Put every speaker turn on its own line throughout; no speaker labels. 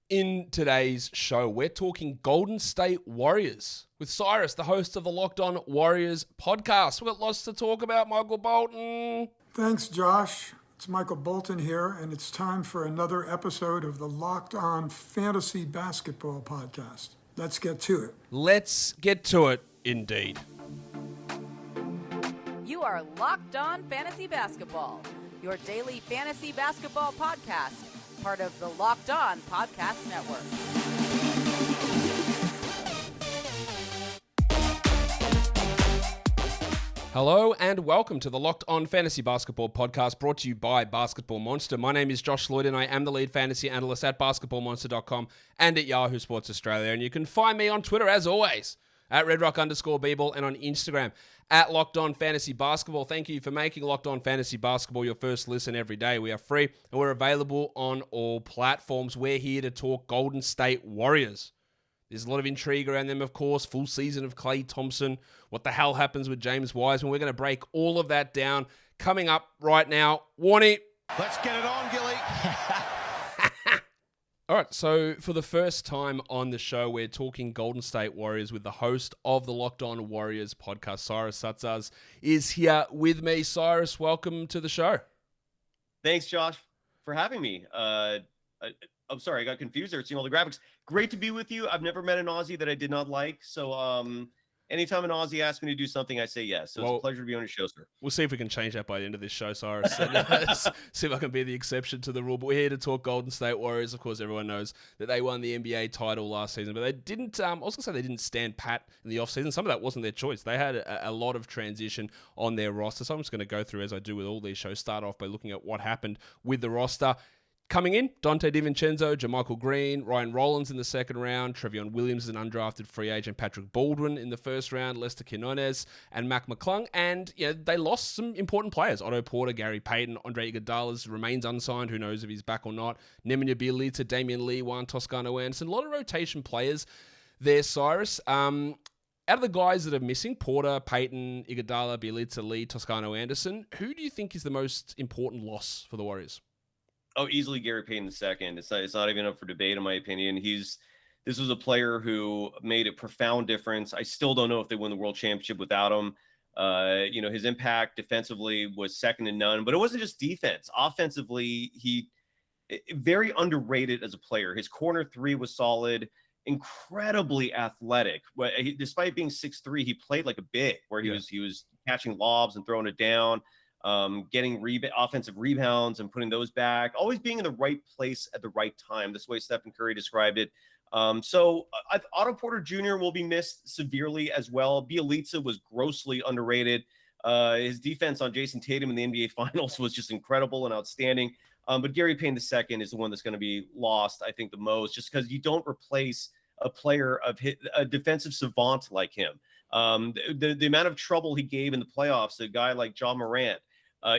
In today's show, we're talking Golden State Warriors with Cyrus, the host of the Locked On Warriors podcast. We've got lots to talk about, Michael Bolton.
Thanks, Josh. It's Michael Bolton here, and it's time for another episode of the Locked On Fantasy Basketball podcast. Let's get to it.
Let's get to it, indeed.
You are Locked On Fantasy Basketball, your daily fantasy basketball podcast, part of the Locked On Podcast Network.
Hello and welcome to the Locked On Fantasy Basketball podcast brought to you by Basketball Monster. My name is Josh Lloyd and I am the lead fantasy analyst at basketballmonster.com and at Yahoo Sports Australia. And you can find me on Twitter as always at redrock_bball and on Instagram at Locked On Fantasy Basketball. Thank you for making Locked On Fantasy Basketball your first listen every day. We are free and we're available on all platforms. We're here to talk Golden State Warriors. There's a lot of intrigue around them, of course. Full season of Klay Thompson. What the hell happens with James Wiseman? We're going to break all of that down. Coming up right now, Warnie.
Let's get it on, Gilly.
All right, so for the first time on the show, we're talking Golden State Warriors with the host of the Locked On Warriors podcast, Cyrus Saatsaz, is here with me. Cyrus, welcome to the show.
Thanks, Josh, for having me. I'm sorry, I got confused there. Seeing all the graphics. Great to be with you. I've never met an Aussie that I did not like. So anytime an Aussie asks me to do something, I say yes. So it's a pleasure to be on your show, sir.
We'll see if we can change that by the end of this show, Cyrus. See if I can be the exception to the rule. But we're here to talk Golden State Warriors. Of course, everyone knows that they won the NBA title last season, but they didn't. I was going to say they didn't stand pat in the offseason. Some of that wasn't their choice. They had a lot of transition on their roster. So I'm just going to go through, as I do with all these shows, start off by looking at what happened with the roster. Coming in, Donte DiVincenzo, JaMychal Green, Ryan Rollins in the second round, Trevion Williams is an undrafted free agent, Patrick Baldwin in the first round, Lester Quinones, and Mac McClung. And they lost some important players. Otto Porter, Gary Payton, Andre Iguodala remains unsigned. Who knows if he's back or not. Nemanja Bjelica, Damian Lee, Juan Toscano Anderson. A lot of rotation players there, Cyrus. Out of the guys that are missing, Porter, Payton, Iguodala, Bjelica, Lee, Toscano Anderson, who do you think is the most important loss for the Warriors?
Oh, easily Gary Payton II. It's not even up for debate, in my opinion. This was a player who made a profound difference. I still don't know if they win the world championship without him. His impact defensively was second to none, but it wasn't just defense. Offensively, he very underrated as a player. His corner three was solid, incredibly athletic. Despite being 6'3", he played like a big, where he was catching lobs and throwing it down. Getting offensive rebounds and putting those back, always being in the right place at the right time. That's the way Steph Curry described it. So Otto Porter Jr. will be missed severely as well. Bjelica was grossly underrated. His defense on Jason Tatum in the NBA Finals was just incredible and outstanding. But Gary Payton II is the one that's going to be lost, I think, the most, just because you don't replace a player of a defensive savant like him. The amount of trouble he gave in the playoffs, a guy like Ja Morant,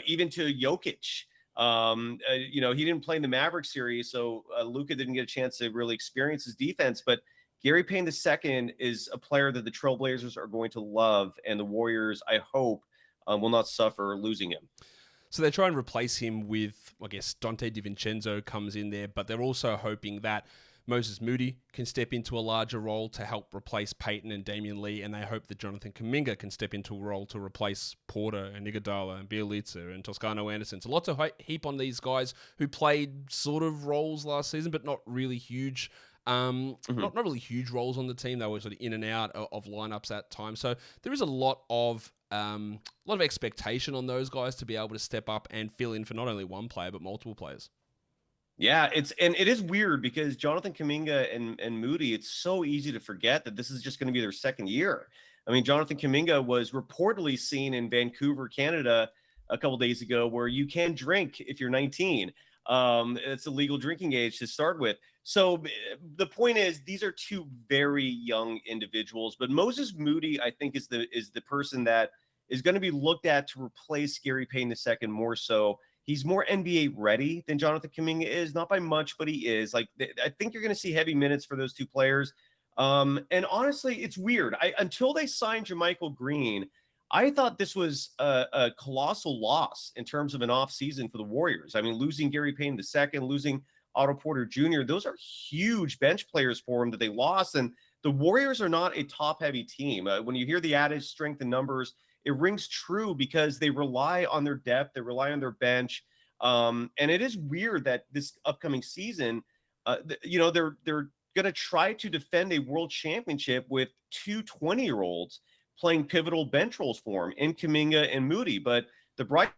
even to Jokic. He didn't play in the Mavericks series, so Luka didn't get a chance to really experience his defense. But Gary Payton II is a player that the Trailblazers are going to love, and the Warriors, I hope, will not suffer losing him.
So they try and replace him with, I guess, Donte DiVincenzo comes in there, but they're also hoping that Moses Moody can step into a larger role to help replace Payton and Damian Lee, and they hope that Jonathan Kuminga can step into a role to replace Porter and Iguodala and Bjelica and Toscano Anderson. So lots of heap on these guys who played sort of roles last season, but not really huge. Not really huge roles on the team. They were sort of in and out of lineups at times. So there is a lot of expectation on those guys to be able to step up and fill in for not only one player but multiple players.
Yeah, it is weird because Jonathan Kuminga and Moody, it's so easy to forget that this is just going to be their second year. I mean, Jonathan Kuminga was reportedly seen in Vancouver, Canada, a couple days ago, where you can drink if you're 19. It's a legal drinking age to start with. So the point is, these are two very young individuals, but Moses Moody, I think, is the person that is going to be looked at to replace Gary Payton II more so. He's more NBA ready than Jonathan Kuminga is, not by much, but he is. I think you're going to see heavy minutes for those two players. And honestly, it's weird. Until they signed JaMychal Green, I thought this was a colossal loss in terms of an offseason for the Warriors. I mean, losing Gary Payton II, losing Otto Porter Jr., those are huge bench players for him that they lost. And the Warriors are not a top-heavy team. When you hear the adage strength in numbers, it rings true because they rely on their depth. They rely on their bench. And it is weird that this upcoming season, they're going to try to defend a world championship with two 20-year-olds playing pivotal bench roles for him in Kuminga and Moody. But the bright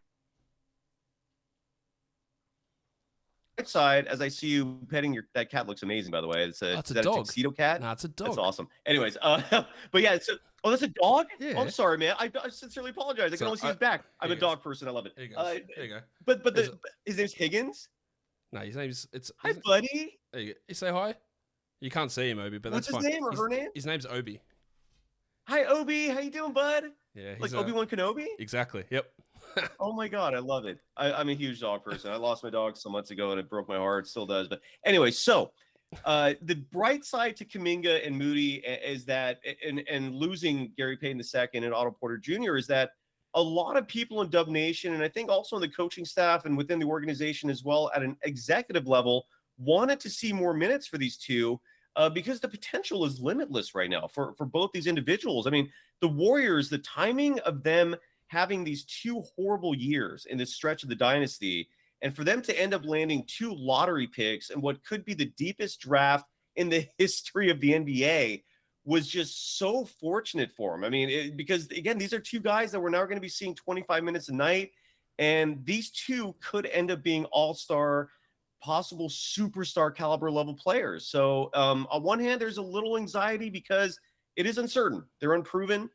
side, as I see you petting that cat looks amazing, by the way. Is that a tuxedo cat?
No, it's a dog.
That's awesome. Anyways, but yeah, that's a dog?
Yeah.
Oh, I'm sorry, man. I sincerely apologize. I can only see his back. I'm a dog person. I love it.
There you go.
But his name's Higgins?
No, his name's...
Hi, buddy.
There you go. You say hi? You can't see him, Obi, but
what's
that's
his
fine.
name or her name?
His name's Obi.
Hi, Obi. How you doing, bud?
Yeah.
Like Obi-Wan Kenobi?
Exactly. Yep.
Oh my God, I love it. I'm a huge dog person. I lost my dog some months ago and it broke my heart. It still does. But anyway, so the bright side to Kuminga and Moody is that, and losing Gary Payton II and Otto Porter Jr. is that a lot of people in Dub Nation, and I think also in the coaching staff and within the organization as well at an executive level, wanted to see more minutes for these two because the potential is limitless right now for both these individuals. I mean, the Warriors, the timing of them having these two horrible years in this stretch of the dynasty, and for them to end up landing two lottery picks in what could be the deepest draft in the history of the NBA was just so fortunate for them. I mean, because again, these are two guys that we're now going to be seeing 25 minutes a night, and these two could end up being all-star, possible superstar caliber level players. So on one hand, there's a little anxiety because it is uncertain. They're unproven.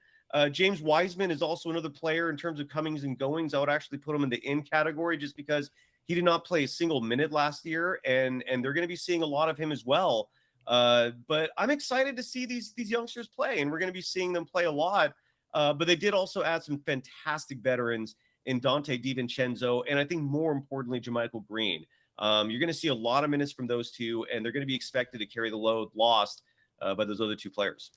James Wiseman is also another player in terms of comings and goings. I would actually put him in the in category just because he did not play a single minute last year, and they're going to be seeing a lot of him as well. But I'm excited to see these youngsters play, and we're going to be seeing them play a lot. But they did also add some fantastic veterans in Dante DiVincenzo, and I think more importantly, JaMychal Green. You're going to see a lot of minutes from those two, and they're going to be expected to carry the load lost by those other two players.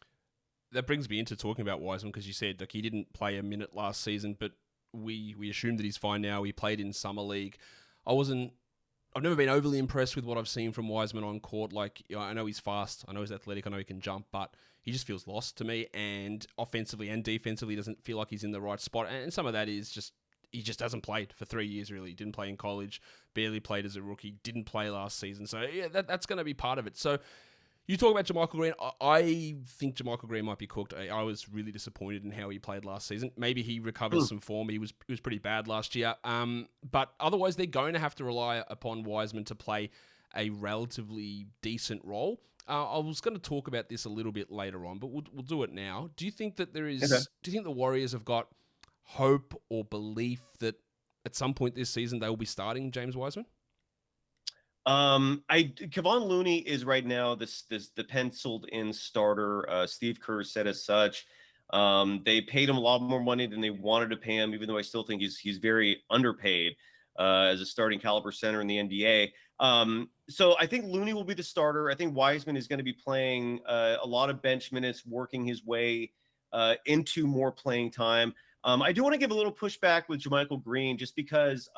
That brings me into talking about Wiseman because you said like he didn't play a minute last season, but we assume that he's fine now. He played in summer league. I've never been overly impressed with what I've seen from Wiseman on court. Like, I know he's fast, I know he's athletic, I know he can jump, but he just feels lost to me. And offensively and defensively, doesn't feel like he's in the right spot. And some of that is just he just hasn't played for 3 years. Really, he didn't play in college, barely played as a rookie, didn't play last season. So yeah, that's going to be part of it. So. You talk about JaMychal Green. I think JaMychal Green might be cooked. I was really disappointed in how he played last season. Maybe he recovers some form. He was pretty bad last year. But otherwise, they're going to have to rely upon Wiseman to play a relatively decent role. I was going to talk about this a little bit later on, but we'll do it now. Do you think that do you think the Warriors have got hope or belief that at some point this season they will be starting James Wiseman?
Kevon Looney is right now the penciled in starter. Steve Kerr said as such. They paid him a lot more money than they wanted to pay him, even though I still think he's very underpaid as a starting caliber center in the NBA. So I think Looney will be the starter. I think Wiseman is going to be playing a lot of bench minutes, working his way into more playing time. I do want to give a little pushback with JaMychal Green just because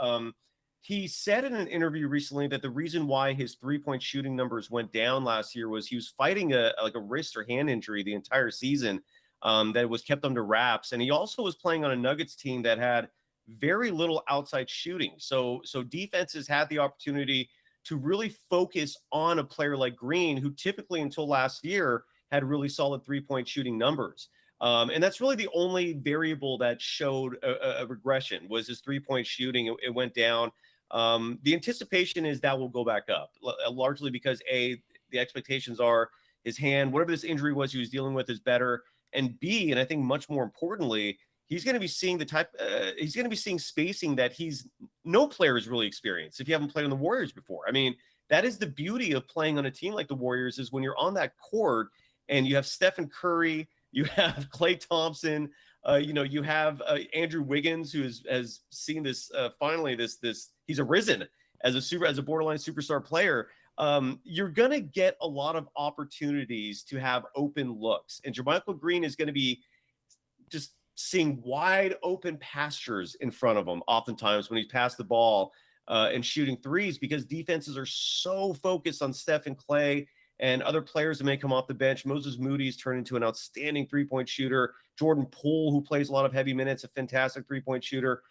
he said in an interview recently that the reason why his three-point shooting numbers went down last year was he was fighting a wrist or hand injury the entire season that was kept under wraps. And he also was playing on a Nuggets team that had very little outside shooting. So defenses had the opportunity to really focus on a player like Green, who typically until last year had really solid three-point shooting numbers. And that's really the only variable that showed a regression was his three-point shooting. It went down. The anticipation is that will go back up, largely because A, the expectations are his hand, whatever this injury was he was dealing with, is better. And B, and I think much more importantly, he's going to be seeing he's going to be seeing spacing that no player has really experienced if you haven't played on the Warriors before. I mean, that is the beauty of playing on a team like the Warriors is when you're on that court and you have Stephen Curry, you have Klay Thompson, you have Andrew Wiggins, who has seen this finally. He's arisen as a borderline superstar player. You're gonna get a lot of opportunities to have open looks, and JaMychal Green is going to be just seeing wide open pastures in front of him. Oftentimes, when he's passed the ball, and shooting threes, because defenses are so focused on Steph and Clay and other players that may come off the bench. Moses Moody's turned into an outstanding three-point shooter. Jordan Poole, who plays a lot of heavy minutes, a fantastic three-point shooter.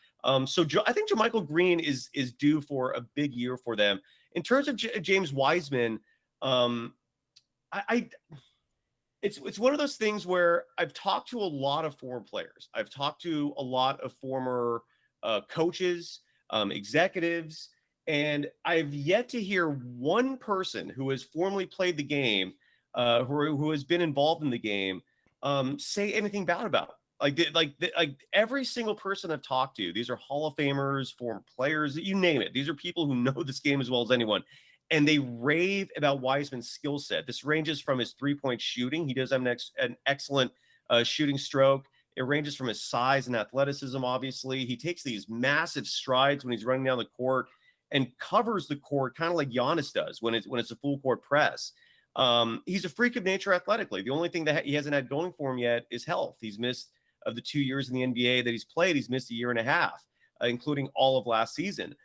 So I think JaMychal Green is due for a big year for them. In terms of James Wiseman, it's one of those things where I've talked to a lot of former players. I've talked to a lot of former coaches, executives, and I've yet to hear one person who has formerly played the game, who has been involved in the game, say anything bad about it. Like every single person I've talked to, these are Hall of Famers, former players, you name it. These are people who know this game as well as anyone. And they rave about Wiseman's skill set. This ranges from his three-point shooting. He does have an excellent shooting stroke. It ranges from his size and athleticism, obviously. He takes these massive strides when he's running down the court and covers the court kind of like Giannis does when it's a full court press. He's a freak of nature athletically. The only thing that he hasn't had going for him yet is health. He's missed, of the 2 years in the NBA that he's played, he's missed a year and a half, including all of last season.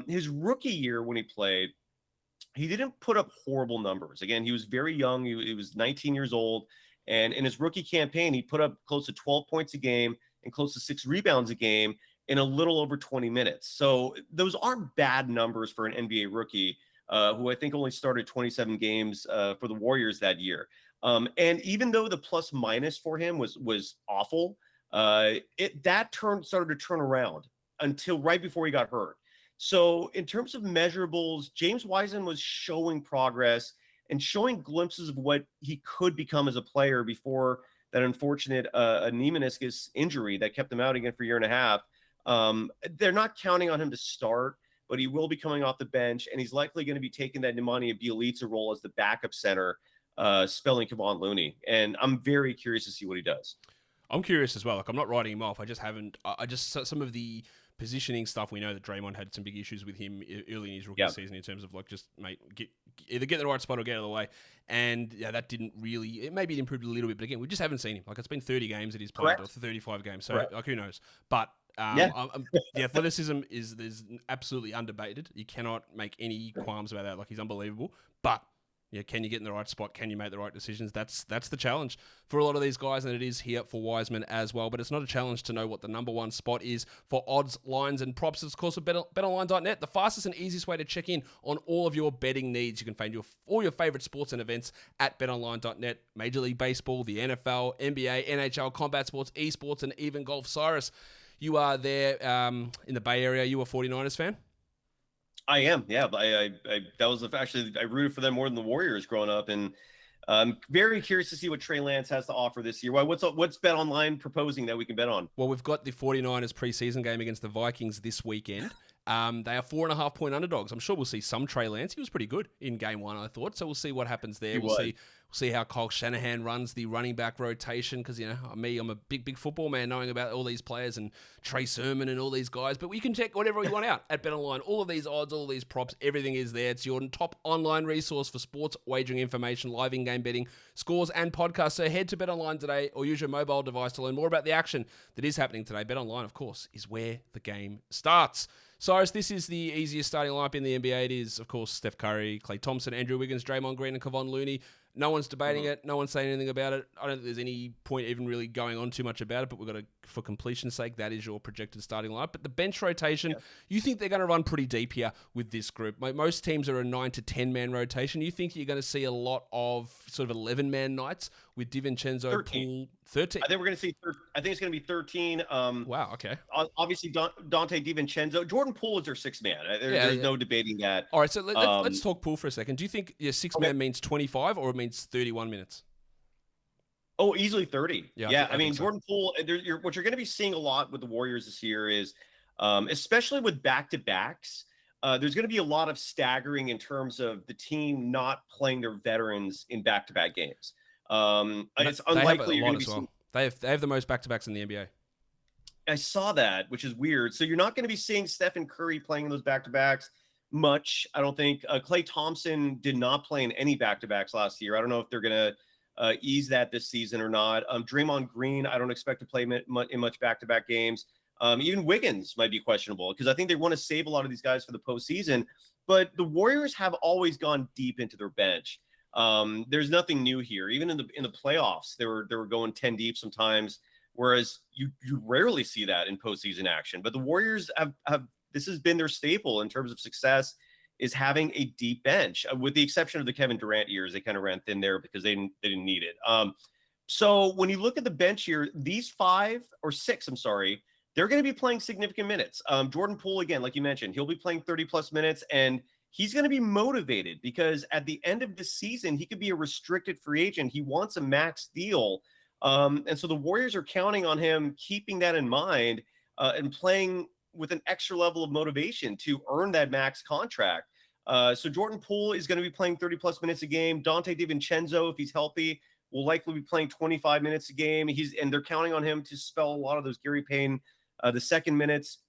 His rookie year when he played, he didn't put up horrible numbers. Again, he was very young. He was 19 years old. And in his rookie campaign, he put up close to 12 points a game and close to 6 rebounds a game in a little over 20 minutes. So those aren't bad numbers for an NBA rookie, who I think only started 27 games for the Warriors that year. And even though the plus minus for him was awful, that started to turn around until right before he got hurt. So in terms of measurables, James Wiseman was showing progress and showing glimpses of what he could become as a player before that unfortunate knee meniscus injury that kept him out again for a year and a half. They're not counting on him to start, but he will be coming off the bench, and he's likely going to be taking that Nemanja Bjelica role as the backup center, spelling Kevon Looney. And I'm very curious to see what he does.
I'm curious as well. Like, I'm not writing him off. I just some of the positioning stuff, we know that Draymond had some big issues with him early in his rookie season in terms of like, just mate, either get in the right spot or get out of the way. And yeah, that didn't really, maybe it improved a little bit, but again, we just haven't seen him. Like, it's been 30 games that he's played, or 35 games. So like, who knows? But the athleticism is absolutely undebated. You cannot make any qualms about that. Like, he's unbelievable. But yeah, can you get in the right spot? Can you make the right decisions? That's the challenge for a lot of these guys, and it is here for Wiseman as well. But it's not a challenge to know what the number one spot is for odds, lines, and props. It's, of course, with BetOnline.net, the fastest and easiest way to check in on all of your betting needs. You can find all your favorite sports and events at BetOnline.net. Major League Baseball, the NFL, NBA, NHL, combat sports, esports, and even golf. Cyrus, you are there in the Bay Area. You a 49ers fan?
I am, yeah. That was actually, I rooted for them more than the Warriors growing up, and I'm very curious to see what Trey Lance has to offer this year. What's BetOnline proposing that we can bet on?
Well, we've got the 49ers preseason game against the Vikings this weekend. They are 4.5-point underdogs. I'm sure we'll see some Trey Lance. He was pretty good in game one, I thought. So we'll see what happens there. We'll see how Kyle Shanahan runs the running back rotation, because, you know, I'm a big football man, knowing about all these players and Trey Sermon and all these guys. But we can check whatever we want out at BetOnline. All of these odds, all these props, everything is there. It's your top online resource for sports wagering information, live in-game betting, scores, and podcasts. So head to BetOnline today or use your mobile device to learn more about the action that is happening today. BetOnline, of course, is where the game starts. Cyrus, this is the easiest starting lineup in the NBA. It is, of course, Steph Curry, Klay Thompson, Andrew Wiggins, Draymond Green, and Kevon Looney. No one's debating it. No one's saying anything about it. I don't think there's any point even really going on too much about it, but we've got to, for completion's sake, that is your projected starting lineup. But the bench rotation, you think they're going to run pretty deep here with this group. Most teams are a 9 to 10-man rotation. You think you're going to see a lot of sort of 11-man nights with DiVincenzo,
13.
Poole, 13?
I think we're going to see, I think it's going to be 13.
Wow, okay.
Obviously, Dante DiVincenzo. Jordan Poole is their sixth man. There's no debating that.
All right, so let's talk Poole for a second. Do you think your sixth man means 25 or it means 31 minutes?
Oh, easily 30. Yeah, I mean,
so.
Jordan Poole, what you're going to be seeing a lot with the Warriors this year is, especially with back-to-backs, there's going to be a lot of staggering in terms of the team not playing their veterans in back-to-back games. It's unlikely you're going to be seeing...
They have the most back-to-backs in the NBA.
I saw that, which is weird. So you're not going to be seeing Steph and Curry playing in those back-to-backs much, I don't think. Klay Thompson did not play in any back-to-backs last year. I don't know if they're going to ease that this season or not. Draymond Green, I don't expect to play in much back-to-back games. Even Wiggins might be questionable because I think they want to save a lot of these guys for the postseason. But the Warriors have always gone deep into their bench. There's nothing new here. Even in the playoffs, they were going 10 deep sometimes, whereas you rarely see that in postseason action. But the Warriors have this has been their staple in terms of success, is having a deep bench, with the exception of the Kevin Durant years. They kind of ran thin there because they didn't need it. So when you look at the bench here, these 5 or 6, I'm sorry, they're going to be playing significant minutes. Jordan Poole, again, like you mentioned, he'll be playing 30-plus minutes, and he's going to be motivated because at the end of the season, he could be a restricted free agent. He wants a max deal. And so the Warriors are counting on him keeping that in mind and playing with an extra level of motivation to earn that max contract. So Jordan Poole is going to be playing 30-plus minutes a game. Dante DiVincenzo, if he's healthy, will likely be playing 25 minutes a game. And they're counting on him to spell a lot of those Gary Payne the second minutes.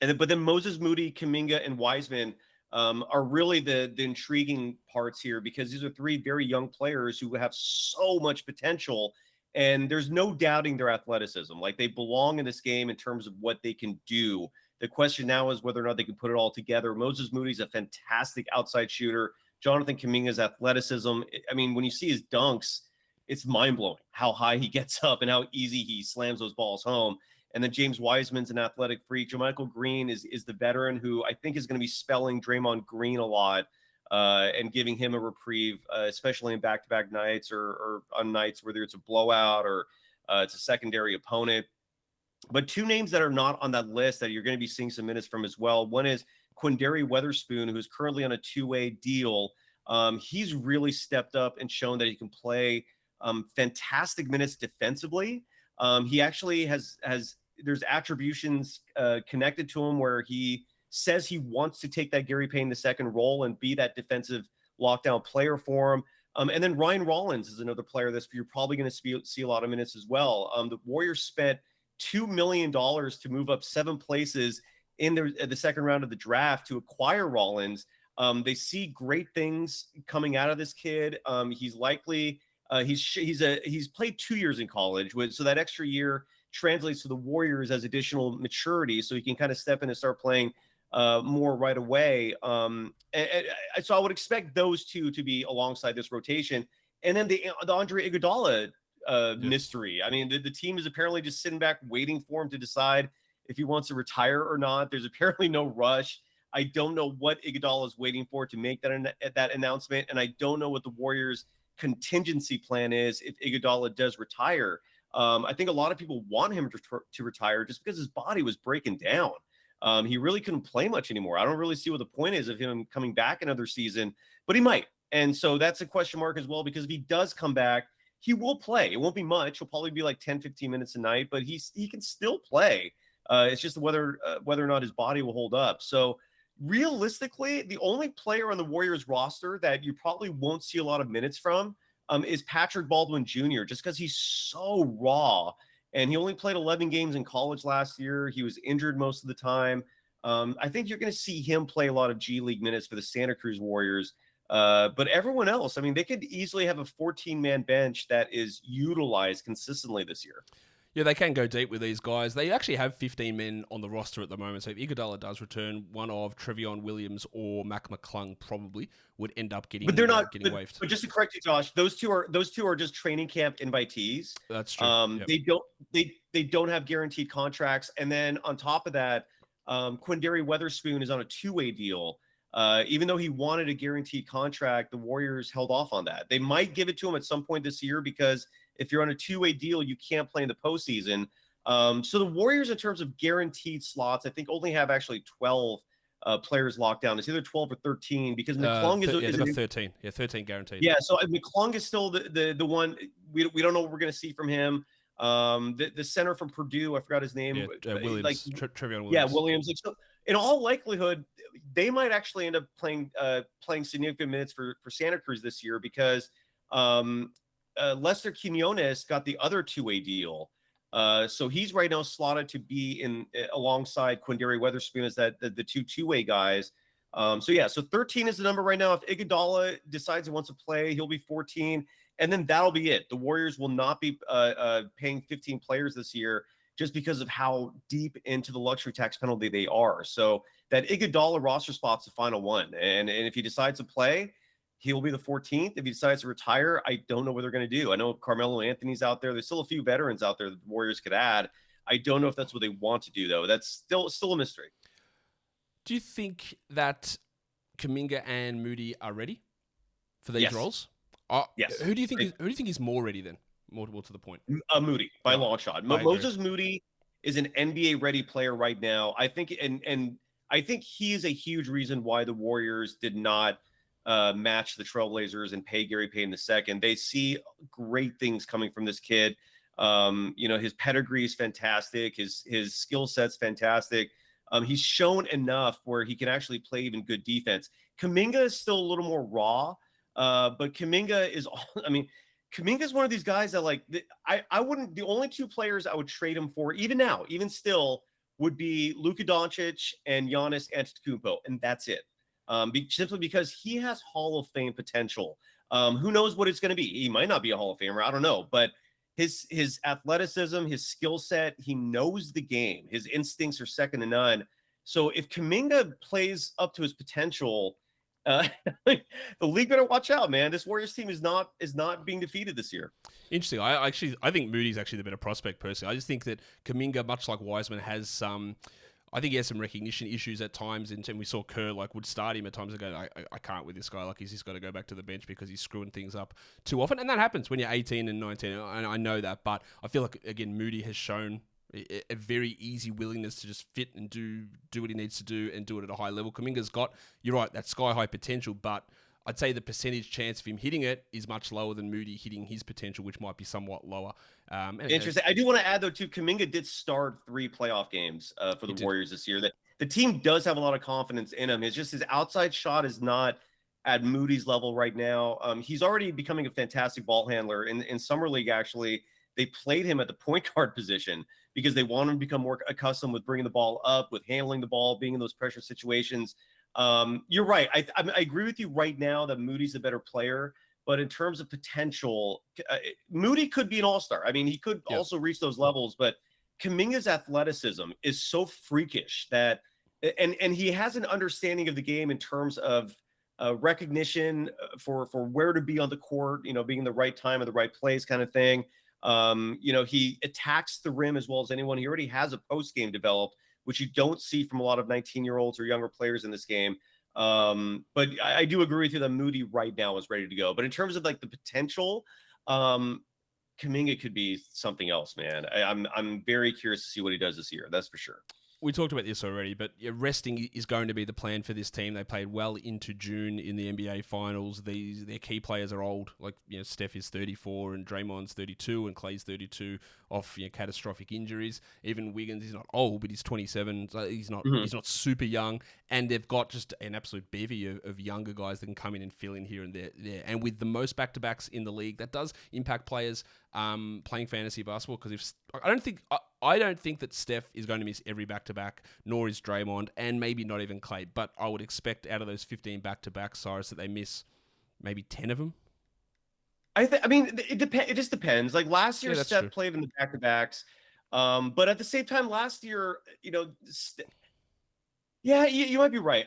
But then Moses Moody, Kuminga, and Wiseman are really the intriguing parts here, because these are 3 very young players who have so much potential, and there's no doubting their athleticism. Like, they belong in this game in terms of what they can do. The question now is whether or not they can put it all together. Moses Moody's a fantastic outside shooter. Jonathan Kuminga's athleticism, I mean, when you see his dunks, it's mind-blowing how high he gets up and how easy he slams those balls home. And then James Wiseman's an athletic freak. JaMychal Green is the veteran who I think is going to be spelling Draymond Green a lot and giving him a reprieve, especially in back-to-back nights or on nights whether it's a blowout or it's a secondary opponent. But 2 names that are not on that list that you're going to be seeing some minutes from as well. One is Quindary Weatherspoon, who's currently on a 2-way deal. He's really stepped up and shown that he can play fantastic minutes defensively. He actually has there's attributions connected to him where he says he wants to take that Gary Payne II role and be that defensive lockdown player for him. And then Ryan Rollins is another player that you're probably going to see a lot of minutes as well. The Warriors spent $2 million to move up 7 places in the second round of the draft to acquire Rollins. They see great things coming out of this kid. He's likely he's played 2 years in college, so that extra year translates to the Warriors as additional maturity, so he can kind of step in and start playing more right away. So I would expect those 2 to be alongside this rotation. And then the Andre Iguodala mystery. I mean, the team is apparently just sitting back waiting for him to decide if he wants to retire or not. There's apparently no rush. I don't know what Iguodala is waiting for to make that announcement, and I don't know what the Warriors' contingency plan is if Iguodala does retire. I think a lot of people want him to retire just because his body was breaking down. He really couldn't play much anymore. I don't really see what the point is of him coming back another season, but he might. And so that's a question mark as well, because if he does come back, he will play. It won't be much. He'll probably be like 10, 15 minutes a night, but he can still play. It's just whether or not his body will hold up. So realistically, the only player on the Warriors roster that you probably won't see a lot of minutes from is Patrick Baldwin Jr., just because he's so raw. And he only played 11 games in college last year. He was injured most of the time. I think you're going to see him play a lot of G League minutes for the Santa Cruz Warriors. But everyone else, I mean, they could easily have a 14-man bench that is utilized consistently this year.
Yeah, they can go deep with these guys. They actually have 15 men on the roster at the moment. So if Iguodala does return, one of Trevion Williams or Mac McClung probably would end up getting waived.
But just to correct you, Josh, those two are just training camp invitees.
That's true.
Yep. They don't have guaranteed contracts. And then on top of that, Quindary Weatherspoon is on a 2-way deal. Even though he wanted a guaranteed contract, the Warriors held off on that. They might give it to him at some point this year, because if you're on a 2-way deal, you can't play in the postseason. So the Warriors, in terms of guaranteed slots, I think only have actually 12 players locked down. It's either 12 or 13, because McClung is
13. Yeah, 13 guaranteed.
Yeah, so McClung is still the one. We don't know what we're going to see from him. The center from Purdue, I forgot his name.
Yeah, Williams, Trevion Williams.
Yeah, Williams. So in all likelihood, they might actually end up playing significant minutes for Santa Cruz this year, because Lester Quinones got the other 2-way deal. So he's right now slotted to be alongside Quindary Weatherspoon as the two-way guys. So 13 is the number right now. If Iguodala decides he wants to play, he'll be 14, and then that'll be it. The Warriors will not be paying 15 players this year. just because of how deep into the luxury tax penalty they are. So that Iguodala roster spot's the final one. And if he decides to play, he'll be the 14th. If he decides to retire, I don't know what they're going to do. I know Carmelo Anthony's out there. There's still a few veterans out there that the Warriors could add. I don't know if that's what they want to do, though. That's still a mystery.
Do you think that Kuminga and Moody are ready for these roles?
Yes.
Who do you think is more ready then? More to the point.
Moody by a long shot. Moses Moody is an NBA ready player right now. I think, and I think he is a huge reason why the Warriors did not match the Trailblazers and pay Gary Payton II. They see great things coming from this kid. His pedigree is fantastic. His skill set's fantastic. He's shown enough where he can actually play even good defense. Kuminga is still a little more raw, but Kuminga is, Kuminga is one of these guys that I wouldn't, the only two players I would trade him for, even now, even still, would be Luka Doncic and Giannis Antetokounmpo, and that's it. Simply because he has Hall of Fame potential. Who knows what it's going to be? He might not be a Hall of Famer. I don't know, but his athleticism, his skill set, he knows the game. His instincts are second to none. So if Kuminga plays up to his potential, the league better watch out, man. This Warriors team is not being defeated this year.
Interesting. I think Moody's actually the better prospect personally. I just think that Kuminga, much like Wiseman, has some. I think he has some recognition issues at times, and we saw Kerr would start him at times and go, I can't with this guy. He's just got to go back to the bench because he's screwing things up too often, and that happens when you're 18 and 19. And I know that, but I feel like again Moody has shown a very easy willingness to just fit and do what he needs to do and do it at a high level. Kuminga's got, you're right, that sky high potential, but I'd say the percentage chance of him hitting it is much lower than Moody hitting his potential, which might be somewhat lower.
Interesting. I do want to add, though, too, Kuminga did start 3 playoff games for the Warriors this year. That the team does have a lot of confidence in him. It's just his outside shot is not at Moody's level right now. He's already becoming a fantastic ball handler. In Summer League, actually, they played him at the point guard position because they want him to become more accustomed with bringing the ball up, with handling the ball, being in those pressure situations. You're right. I agree with you right now that Moody's a better player, but in terms of potential, Moody could be an all-star. I mean, he could also reach those levels, but Kuminga's athleticism is so freakish that, and he has an understanding of the game in terms of recognition for where to be on the court, being in the right time at the right place kind of thing. He attacks the rim as well as anyone. He already has a post game developed, which you don't see from a lot of 19-year-olds or younger players in this game. But I do agree with you that Moody right now is ready to go. But in terms of the potential, Kuminga could be something else, man. I'm very curious to see what he does this year. That's for sure.
We talked about this already, but resting is going to be the plan for this team. They played well into June in the NBA Finals. Their key players are old, Steph is 34 and Draymond's 32 and Clay's 32 off catastrophic injuries. Even Wiggins, he's not old, but he's 27. So he's not super young, and they've got just an absolute bevy of younger guys that can come in and fill in here and there. And with the most back-to-backs in the league, that does impact players playing fantasy basketball, because I don't think that Steph is going to miss every back-to-back, nor is Draymond, and maybe not even Clay. But I would expect out of those 15 back-to-backs, Cyrus, that they miss maybe 10 of them.
It just depends. Last year, Steph
true.
played in the back-to-backs, but at the same time, last year, you might be right.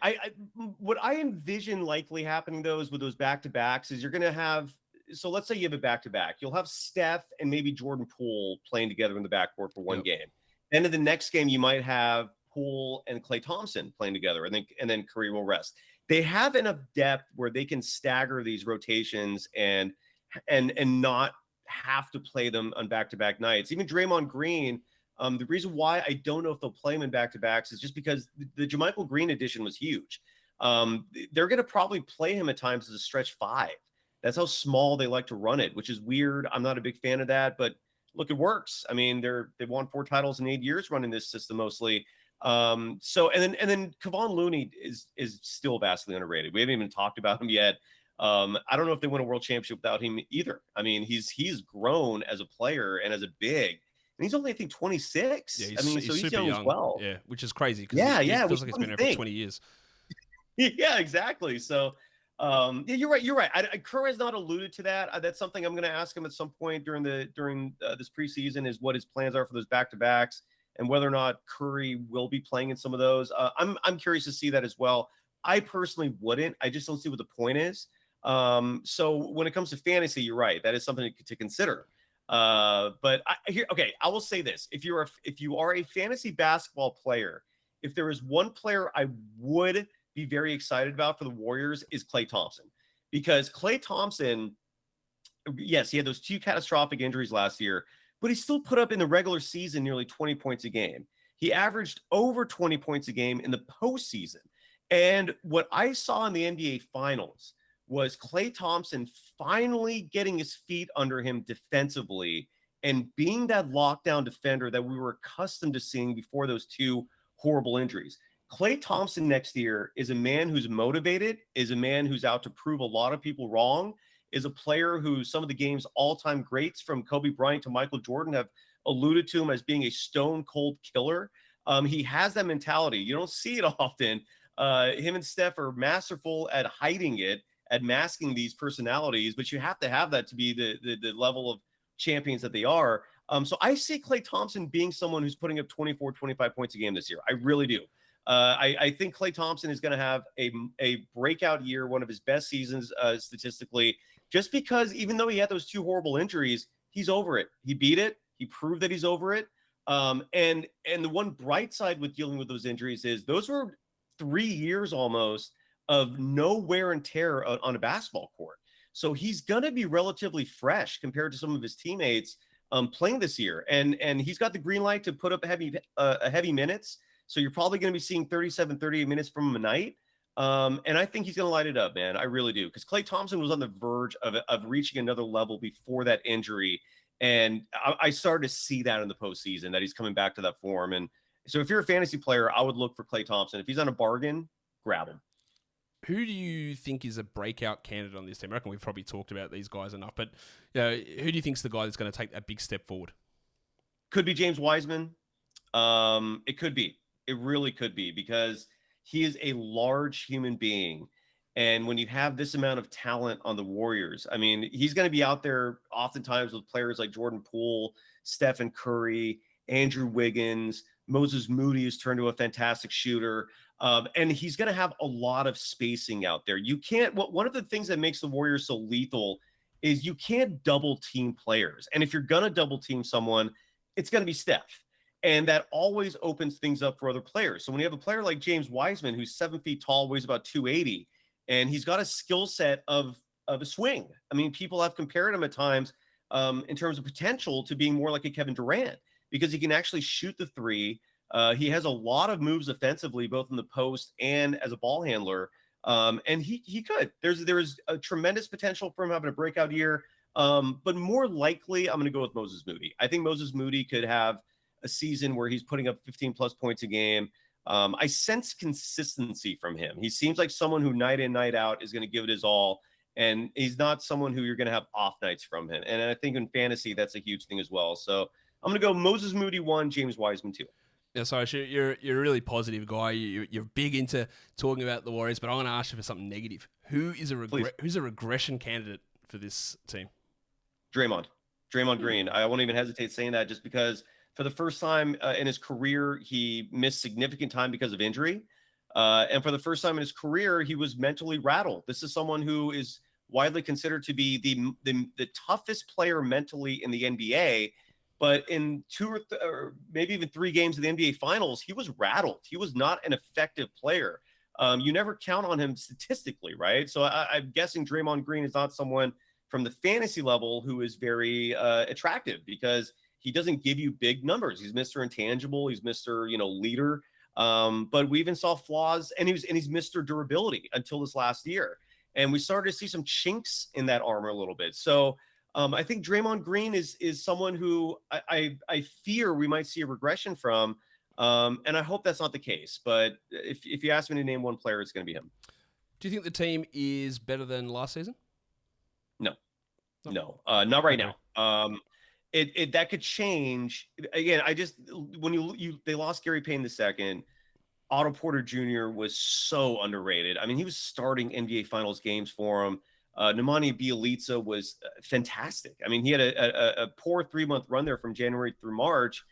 What I envision likely happening though is with those back-to-backs is you're going to have. So let's say you have a back-to-back. You'll have Steph and maybe Jordan Poole playing together in the backcourt for one game. Then in the next game, you might have Poole and Klay Thompson playing together, and then Curry will rest. They have enough depth where they can stagger these rotations and not have to play them on back-to-back nights. Even Draymond Green, the reason why I don't know if they'll play him in back-to-backs is just because the JaMychal Green addition was huge. They're going to probably play him at times as a stretch 5. That's how small they like to run it, which is weird. I'm not a big fan of that, but look, it works. I mean, they've won 4 titles in 8 years running this system mostly. And then Kevon Looney is still vastly underrated. We haven't even talked about him yet. I don't know if they win a world championship without him either. I mean, he's grown as a player and as a big, and he's only, I think, 26.
Yeah, he's super young as well. Yeah, which is crazy.
Yeah.
He feels like he's been there for 20 years.
Yeah, exactly. So, Yeah, you're right. You're right. Kerr has not alluded to that. That's something I'm going to ask him at some point during this preseason, is what his plans are for those back-to-backs and whether or not Curry will be playing in some of those. I'm curious to see that as well. I personally wouldn't. I just don't see what the point is. So when it comes to fantasy, you're right. That is something to consider. But I will say this: if you are a fantasy basketball player, if there is one player I would be very excited about for the Warriors, is Klay Thompson, because Klay Thompson, yes, he had those 2 catastrophic injuries last year, but he still put up in the regular season nearly 20 points a game. He averaged over 20 points a game in the postseason. And what I saw in the NBA Finals was Klay Thompson finally getting his feet under him defensively and being that lockdown defender that we were accustomed to seeing before those 2 horrible injuries. Klay Thompson next year is a man who's motivated, is a man who's out to prove a lot of people wrong, is a player who some of the game's all-time greats from Kobe Bryant to Michael Jordan have alluded to him as being a stone cold killer. He has that mentality. You don't see it often. Him and Steph are masterful at hiding it, at masking these personalities, but you have to have that to be the level of champions that they are. So I see Klay Thompson being someone who's putting up 24, 25 points a game this year. I really do. I think Klay Thompson is going to have a breakout year, one of his best seasons statistically, just because even though he had those 2 horrible injuries, he's over it. He beat it. He proved that he's over it. And the one bright side with dealing with those injuries is those were 3 years almost of no wear and tear on a basketball court. So he's going to be relatively fresh compared to some of his teammates playing this year. And he's got the green light to put up heavy minutes. So you're probably going to be seeing 37, 38 minutes from him a night. And I think he's going to light it up, man. I really do. Because Klay Thompson was on the verge of reaching another level before that injury. And I started to see that in the postseason, that he's coming back to that form. And so if you're a fantasy player, I would look for Klay Thompson. If he's on a bargain, grab him.
Who do you think is a breakout candidate on this team? I reckon we've probably talked about these guys enough, but who do you think is the guy that's going to take a big step forward?
Could be James Wiseman. It could be. It really could be, because he is a large human being. And when you have this amount of talent on the Warriors, I mean, he's going to be out there oftentimes with players like Jordan Poole, Stephen Curry, Andrew Wiggins, Moses Moody has turned to a fantastic shooter. And he's going to have a lot of spacing out there. You can't, one of the things that makes the Warriors so lethal is you can't double team players. And if you're going to double team someone, it's going to be Steph. And that always opens things up for other players. So when you have a player like James Wiseman, who's 7 feet tall, weighs about 280, and he's got a skill set of a swing. I mean, people have compared him at times in terms of potential to being more like a Kevin Durant, because he can actually shoot the 3. He has a lot of moves offensively, both in the post and as a ball handler. And he could. There's a tremendous potential for him having a breakout year. But more likely, I'm going to go with Moses Moody. I think Moses Moody could have a season where he's putting up 15 plus points a game. I sense consistency from him. He seems like someone who night in, night out is going to give it his all. And he's not someone who you're going to have off nights from him. And I think in fantasy, that's a huge thing as well. So I'm going to go Moses Moody 1, James Wiseman 2.
Yeah, sorry, you're a really positive guy. You're big into talking about the Warriors, but I want to ask you for something negative. Who's a regression candidate for this team?
Draymond Green. I won't even hesitate saying that, just because for the first time in his career, he missed significant time because of injury. And for the first time in his career, he was mentally rattled. This is someone who is widely considered to be the toughest player mentally in the NBA. But in 2 or maybe even 3 games of the NBA Finals, he was rattled. He was not an effective player. You never count on him statistically, right? So I'm guessing Draymond Green is not someone from the fantasy level who is very attractive, because he doesn't give you big numbers. He's Mr. Intangible. He's Mr. Leader. But we even saw flaws, and he's Mr. Durability until this last year. And we started to see some chinks in that armor a little bit. So I think Draymond Green is someone who I fear we might see a regression from. And I hope that's not the case. But if you ask me to name one player, it's going to be him.
Do you think the team is better than last season?
No, not right now. That could change. Again, when they lost Gary Payne II, Otto Porter Jr. was so underrated. I mean, he was starting NBA Finals games for him. Nemanja Bjelica was fantastic. I mean, he had a poor 3-month run there from January through March,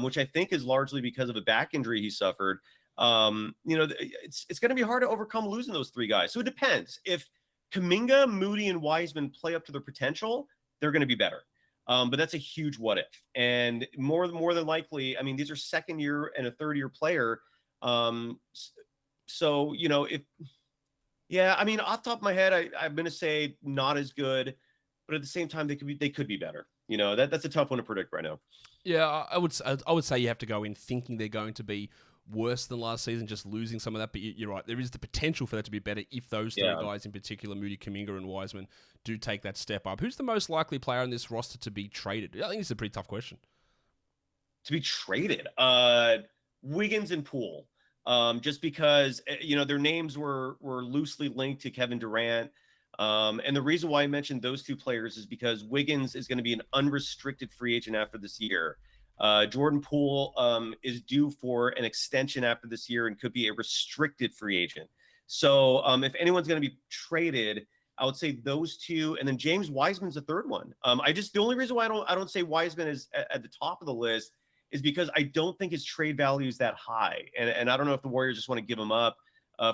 which I think is largely because of a back injury he suffered. It's going to be hard to overcome losing those three guys. So it depends. If Kuminga, Moody, and Wiseman play up to their potential, they're going to be better. But that's a huge what if. And more than likely, I mean, these are second year and a third year player. So, I mean, off the top of my head, I'm going to say not as good, but at the same time, they could be better. That's a tough one to predict right now.
Yeah, I would say you have to go in thinking they're going to be worse than last season, just losing some of that. But you're right, there is the potential for that to be better if those three guys in particular, Moody, Kuminga, and Wiseman, do take that step up. Who's the most likely player in this roster to be traded? I think it's a pretty tough question.
To be traded? Wiggins and Poole. Just because, their names were loosely linked to Kevin Durant. And the reason why I mentioned those two players is because Wiggins is going to be an unrestricted free agent after this year. Jordan Poole is due for an extension after this year and could be a restricted free agent. So if anyone's going to be traded, I would say those two, and then James Wiseman's the third one. The only reason why I don't say Wiseman is at the top of the list is because I don't think his trade value is that high, and I don't know if the Warriors just want to give him up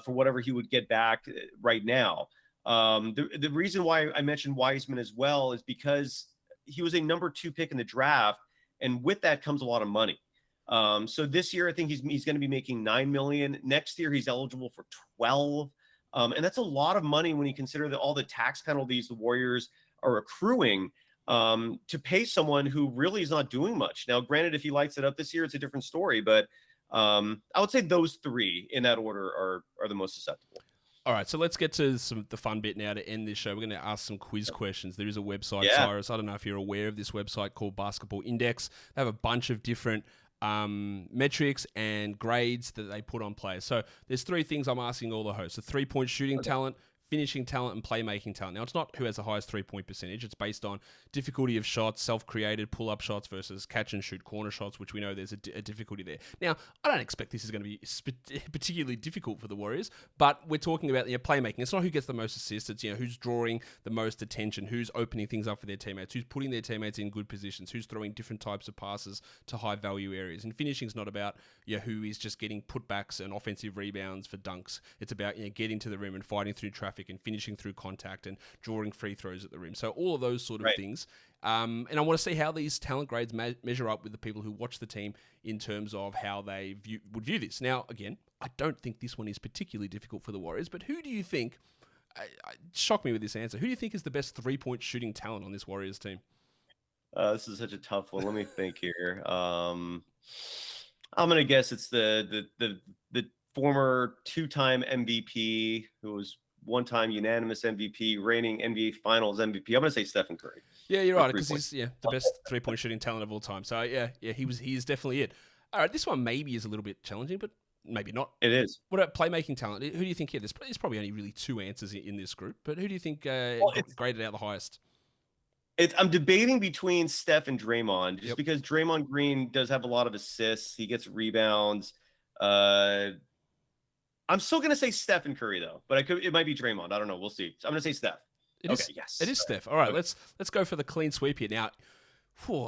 for whatever he would get back right now. The reason why I mentioned Wiseman as well is because he was a number 2 pick in the draft, and with that comes a lot of money. So this year I think he's going to be making $9 million. Next year he's eligible for 12. And that's a lot of money when you consider that all the tax penalties the Warriors are accruing to pay someone who really is not doing much. Now, granted, if he lights it up this year, it's a different story. But I would say those three in that order are the most susceptible.
All right, so let's get to the fun bit now to end this show. We're going to ask some quiz questions. There is a website, Cyrus. I don't know if you're aware of this website called Basketball Index. They have a bunch of different metrics and grades that they put on players. So there's 3 things I'm asking all the hosts: a 3-point shooting talent, finishing talent, and playmaking talent. Now, it's not who has the highest 3-point percentage. It's based on difficulty of shots, self-created pull-up shots versus catch-and-shoot corner shots, which we know there's a difficulty there. Now, I don't expect this is going to be particularly difficult for the Warriors, but we're talking about playmaking. It's not who gets the most assists. It's who's drawing the most attention, who's opening things up for their teammates, who's putting their teammates in good positions, who's throwing different types of passes to high-value areas. And finishing is not about who is just getting putbacks and offensive rebounds for dunks. It's about getting to the rim and fighting through traffic and finishing through contact and drawing free throws at the rim. So all of those sort of things. And I want to see how these talent grades measure up with the people who watch the team in terms of how they would view this. Now, again, I don't think this one is particularly difficult for the Warriors, but who do you think, shock me with this answer, who do you think is the best 3-point shooting talent on this Warriors team?
This is such a tough one. Let me think here. I'm going to guess it's the former 2-time MVP who was one-time unanimous MVP, reigning NBA Finals MVP. I'm going to say Stephen Curry.
Yeah, you're right, because he's the best 3-point shooting talent of all time. So he is definitely it. All right, this one maybe is a little bit challenging, but maybe not.
It is.
What about playmaking talent? Who do you think here? There's probably only really 2 answers in this group, but who do you think graded out the highest?
I'm debating between Steph and Draymond, just because Draymond Green does have a lot of assists. He gets rebounds. I'm still going to say Steph and Curry, though, but it might be Draymond. I don't know. We'll see. So I'm going to say Steph.
It is Steph. All right, let's go for the clean sweep here. Now,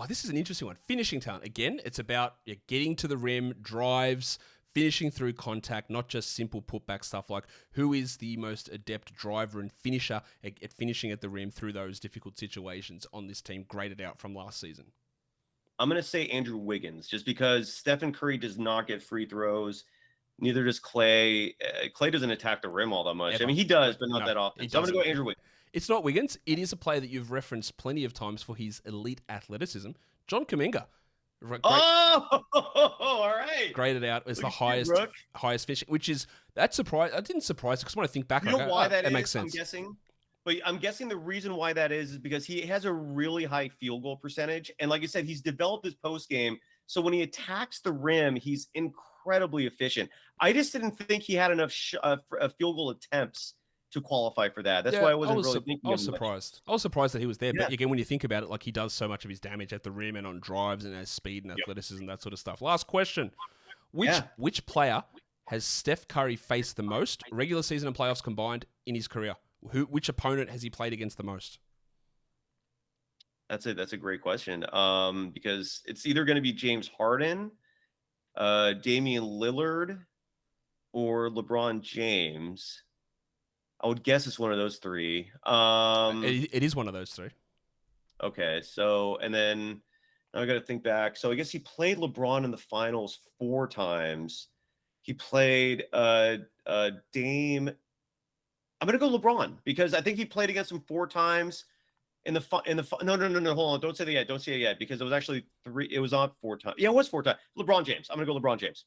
this is an interesting one. Finishing talent. Again, it's about getting to the rim, drives, finishing through contact, not just simple putback stuff like who is the most adept driver and finisher at finishing at the rim through those difficult situations on this team, graded out from last season.
I'm going to say Andrew Wiggins, just because Stephen Curry does not get free throws. Neither does Clay. Clay doesn't attack the rim all that much.
Ever.
I mean, he does, but not that often. So I'm going to go Andrew Wiggins.
It's not Wiggins. It is a player that you've referenced plenty of times for his elite athleticism. John Kuminga.
All right.
Graded out as the highest finishing, which is that didn't surprise because when I think back,
you know why that is?
Makes sense.
I'm guessing the reason why that is because he has a really high field goal percentage, and like I said, he's developed his post game. So when he attacks the rim, he's incredibly efficient. I just didn't think he had enough field goal attempts to qualify for that. That's why I wasn't really thinking.
I was surprised. I was surprised that he was there. Yeah. But again, when you think about it, like he does so much of his damage at the rim and on drives and has speed and athleticism, that sort of stuff. Last question: which player has Steph Curry faced the most, regular season and playoffs combined, in his career? Which opponent has he played against the most?
That's a great question. Because it's either going to be James Harden, Damian Lillard, or LeBron James. I would guess it's one of those three.
It is one of those three.
Okay, so and then now I got to think back. So I guess he played LeBron in the finals 4 times. He played Dame. I'm gonna go LeBron because I think he played against him 4 times no, hold on, don't say it yet because it was actually 3. It was on 4 times. Yeah, it was 4 times. LeBron James. I'm gonna go LeBron James.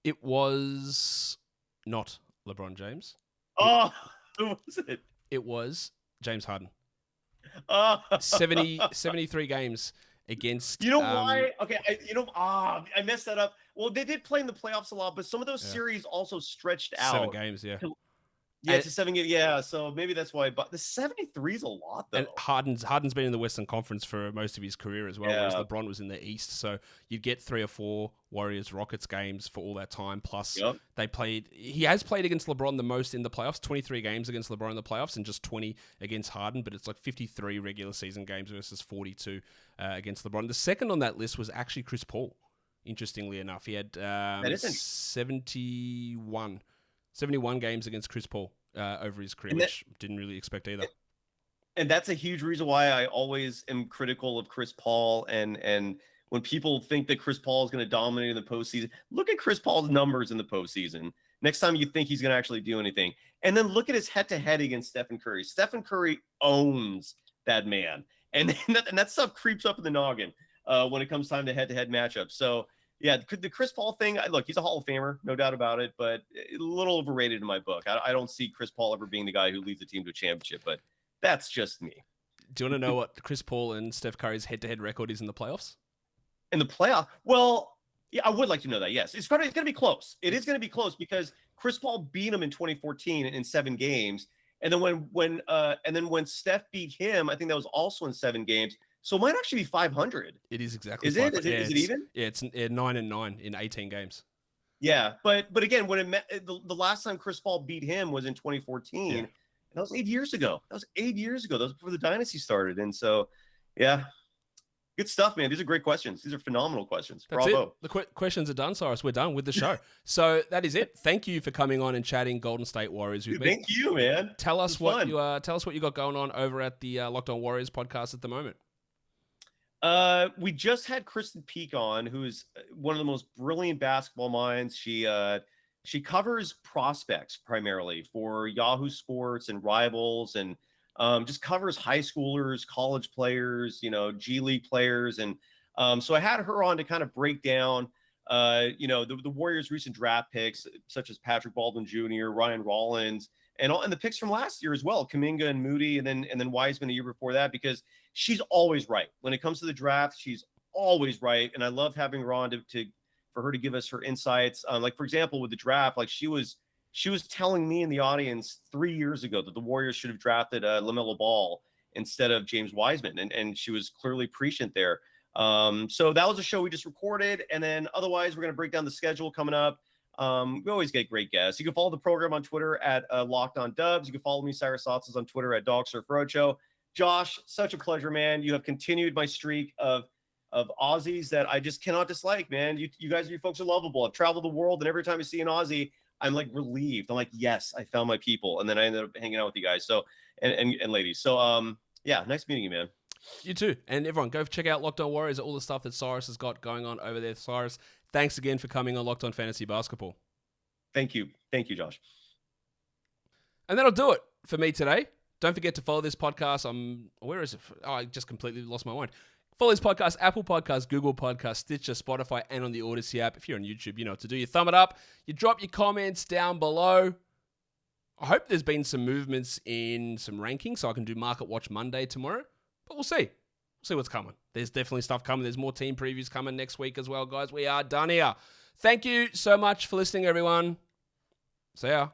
It was not LeBron James.
Oh, who was it?
It was James Harden.
Oh.
73 games against.
You know why? Okay, I messed that up. Well, they did play in the playoffs a lot, but some of those series also stretched out.
7 games, yeah.
Yeah, it's a 7 game. Yeah, so maybe that's why. But the 73 is a lot, though.
And Harden's been in the Western Conference for most of his career as well, whereas LeBron was in the East. So you'd get 3 or 4 Warriors-Rockets games for all that time. Plus, he has played against LeBron the most in the playoffs, 23 games against LeBron in the playoffs and just 20 against Harden. But it's like 53 regular season games versus 42 against LeBron. The second on that list was actually Chris Paul, interestingly enough. He had 71 games against Chris Paul over his career, which didn't really expect either.
And that's a huge reason why I always am critical of Chris Paul. And when people think that Chris Paul is going to dominate in the postseason, look at Chris Paul's numbers in the postseason. Next time you think he's going to actually do anything. And then look at his head-to-head against Stephen Curry. Stephen Curry owns that man. And that stuff creeps up in the noggin when it comes time to head-to-head matchups. So, yeah, the Chris Paul thing, look, he's a Hall of Famer, no doubt about it, but a little overrated in my book. I don't see Chris Paul ever being the guy who leads the team to a championship, but that's just me.
Do you want to know what Chris Paul and Steph Curry's head-to-head record is in the playoffs?
In the playoff? Well, yeah, I would like to know that, yes. It's going to be close. It is going to be close because Chris Paul beat him in 2014 in 7 games. And then when Steph beat him, I think that was also in 7 games. So it might actually be 500.
It is exactly.
Is it? Is it even?
Yeah, it's 9-9 in 18 games.
Yeah, but again, when the last time Chris Paul beat him was in 2014. Yeah. That was 8 years ago. That was before the dynasty started. And so, yeah, good stuff, man. These are great questions. These are phenomenal questions.
That's
Bravo.
It. The questions are done, Cyrus. We're done with the show. So that is it. Thank you for coming on and chatting Golden State Warriors with me.
Thank you, man.
Tell us what you got going on over at the Locked On Warriors podcast at the moment.
We just had Kristen Peak on, who is one of the most brilliant basketball minds. She covers prospects primarily for Yahoo Sports and Rivals, and just covers high schoolers, college players, G League players, and so I had her on to kind of break down, the Warriors' recent draft picks, such as Patrick Baldwin Jr., Ryan Rollins, and the picks from last year as well, Kuminga and Moody, and then Wiseman a year before that, because she's always right when it comes to the draft. She's always right, and I love having her on for her to give us her insights. Like for example, with the draft, like she was telling me in the audience 3 years ago that the Warriors should have drafted LaMelo Ball instead of James Wiseman, and she was clearly prescient there. So that was a show we just recorded, and then otherwise we're going to break down the schedule coming up. We always get great guests. You can follow the program on Twitter at Locked On Dubs. You can follow me, Cyrus Saatsaz, on Twitter at Dog Surf Roadshow. Josh, such a pleasure, man. You have continued my streak of Aussies that I just cannot dislike, man. You guys, you folks are lovable. I've traveled the world, and every time I see an Aussie, I'm like relieved. I'm like, yes, I found my people. And then I ended up hanging out with you guys. So, and ladies. So, yeah, nice meeting you, man.
You too. And everyone, go check out Locked On Warriors, all the stuff that Cyrus has got going on over there. Cyrus, thanks again for coming on Locked On Fantasy Basketball.
Thank you. Thank you, Josh.
And that'll do it for me today. Don't forget to follow this podcast. Where is it? Oh, I just completely lost my mind. Follow this podcast, Apple Podcasts, Google Podcasts, Stitcher, Spotify, and on the Odyssey app. If you're on YouTube, you know what to do. You thumb it up. You drop your comments down below. I hope there's been some movements in some rankings so I can do Market Watch Monday tomorrow. But we'll see. We'll see what's coming. There's definitely stuff coming. There's more team previews coming next week as well, guys. We are done here. Thank you so much for listening, everyone. See ya.